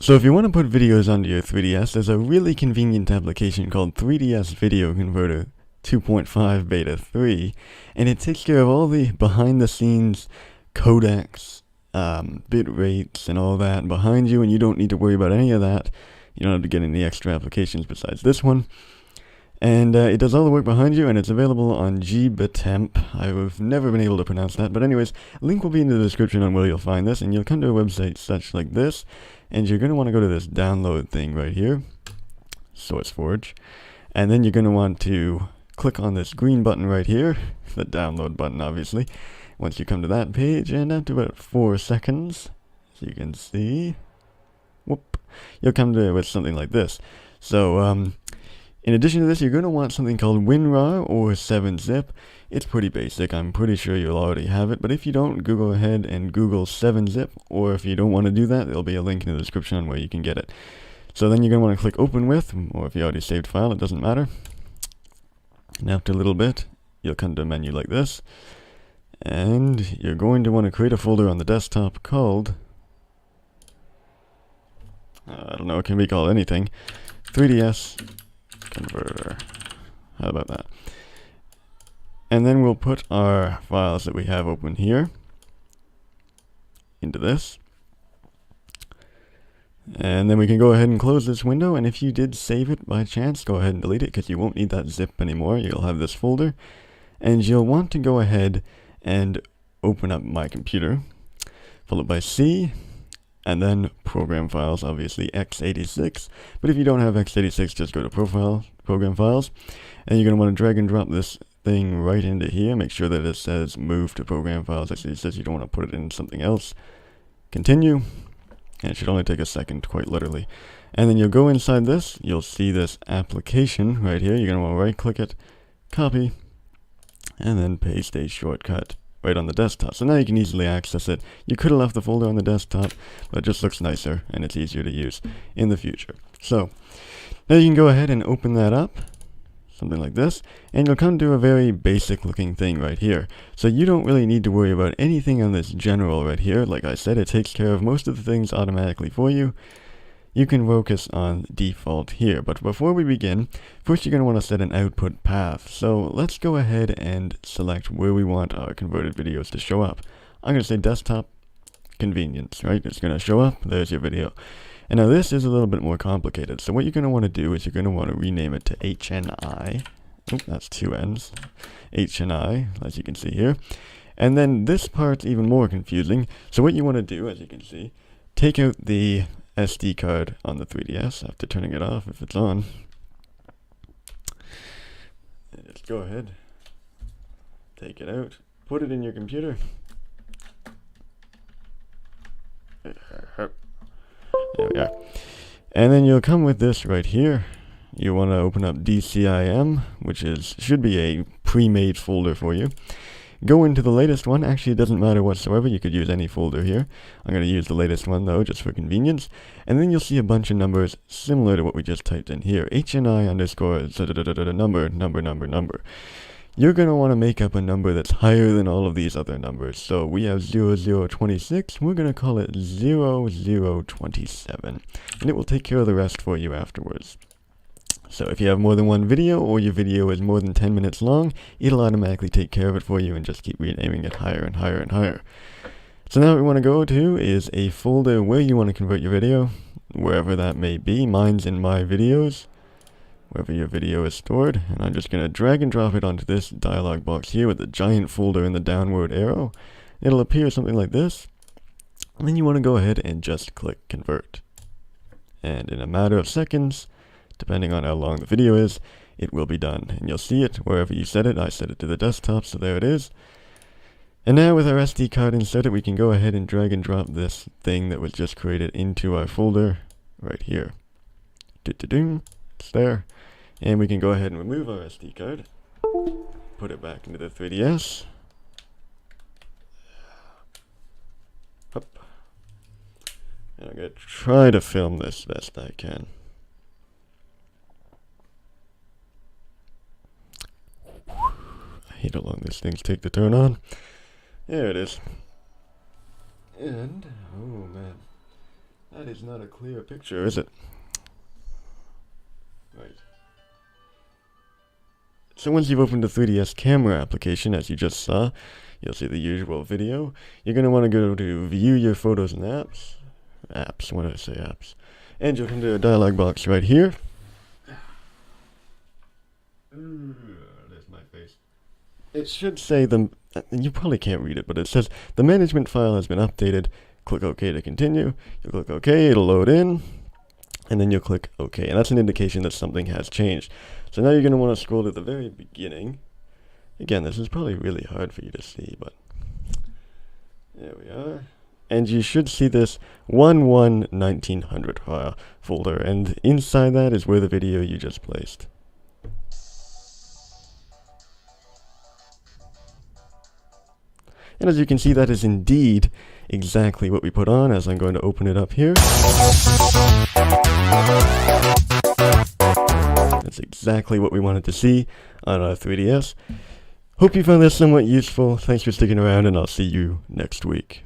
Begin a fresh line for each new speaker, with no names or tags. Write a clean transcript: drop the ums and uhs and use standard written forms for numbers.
So if you want to put videos onto your 3DS, there's a really convenient application called 3DS Video Converter 2.5 Beta 3, and it takes care of all the behind-the-scenes codecs, bit rates, and all that behind you, and you don't need to worry about any of that. You don't have to get any extra applications besides this one. And it does all the work behind you, and it's available on GBtemp. I've never been able to pronounce that, but anyways, link will be in the description on where you'll find this, and you'll come to a website such like this, and you're going to want to go to this download thing right here, SourceForge, and then you're going to want to click on this green button right here, the download button obviously, once you come to that page, and after about 4 seconds, as you can see, whoop, you'll come to with something like this. So, in addition to this, you're going to want something called WinRAR or 7-Zip. It's pretty basic. I'm pretty sure you'll already have it, but if you don't, go ahead and Google 7-Zip, or if you don't want to do that, there'll be a link in the description on where you can get it. So then you're going to want to click Open With, or if you already saved file, it doesn't matter. And after a little bit, you'll come to a menu like this, and you're going to want to create a folder on the desktop called, I don't know, it can be called anything, 3DS Converter. How about that? And then we'll put our files that we have open here into this. And then we can go ahead and close this window, and if you did save it by chance, go ahead and delete it because you won't need that zip anymore. You'll have this folder, and you'll want to go ahead and open up My Computer, followed by C, and then Program Files, obviously x86. But if you don't have x86, just go to Profile, Program Files, and you're going to want to drag and drop this thing right into here. Make sure that it says Move to Program Files x86. You don't want to put it in something else. Continue, and it should only take a second, quite literally. And then you'll go inside this. You'll see this application right here. You're going to want to right-click it, copy, and then paste a shortcut right on the desktop. So now you can easily access it. You could have left the folder on the desktop, but it just looks nicer and it's easier to use in the future. So now you can go ahead and open that up, something like this, and you'll come to a very basic looking thing right here. So you don't really need to worry about anything on this general right here. Like I said, it takes care of most of the things automatically for you. You can focus on default here, but before we begin, first you're going to want to set an output path. So let's go ahead and select where we want our converted videos to show up. I'm going to say desktop convenience, right? It's going to show up, there's your video. And now this is a little bit more complicated. So what you're going to want to do is you're going to want to rename it to HNI. Oh, that's 2 N's. HNI, as you can see here. And then this part's even more confusing. So what you want to do, as you can see, take out the SD card on the 3DS after turning it off if it's on. Just go ahead, take it out, put it in your computer. There we are. And then you'll come with this right here. You want to open up DCIM, which should be a pre-made folder for you. Go into the latest one. Actually, it doesn't matter whatsoever. You could use any folder here. I'm going to use the latest one, though, just for convenience. And then you'll see a bunch of numbers similar to what we just typed in here. HNI underscore number. You're going to want to make up a number that's higher than all of these other numbers. So we have 0026. We're going to call it 0027. And it will take care of the rest for you afterwards. So if you have more than one video, or your video is more than 10 minutes long, it'll automatically take care of it for you and just keep renaming it higher and higher and higher. So now what we want to go to is a folder where you want to convert your video, wherever that may be. Mine's in My Videos, wherever your video is stored. And I'm just going to drag and drop it onto this dialog box here with the giant folder and the downward arrow. It'll appear something like this. And then you want to go ahead and just click Convert. And in a matter of seconds, depending on how long the video is, it will be done. And you'll see it wherever you set it. I set it to the desktop, so there it is. And now with our SD card inserted, we can go ahead and drag and drop this thing that was just created into our folder right here. It's there. And we can go ahead and remove our SD card. Put it back into the 3DS. Up. And I'm going to try to film this best I can. I hate how long these things take to turn on. There it is. And, oh man. That is not a clear picture, is it? Right. So once you've opened the 3DS camera application, as you just saw, you'll see the usual video. You're going to want to go to View Your Photos and Apps. Apps, what did I say, apps? And you'll come to a dialog box right here. There's my face. It should say you probably can't read it, but it says the management file has been updated. Click OK to continue. You'll click OK, it'll load in, and then you'll click OK, and that's an indication that something has changed. So now you're going to want to scroll to the very beginning. Again, this is probably really hard for you to see, but there we are. And you should see this 11-1900 file folder, and inside that is where the video you just placed. And as you can see, that is indeed exactly what we put on, as I'm going to open it up here. That's exactly what we wanted to see on our 3DS. Hope you found this somewhat useful. Thanks for sticking around, and I'll see you next week.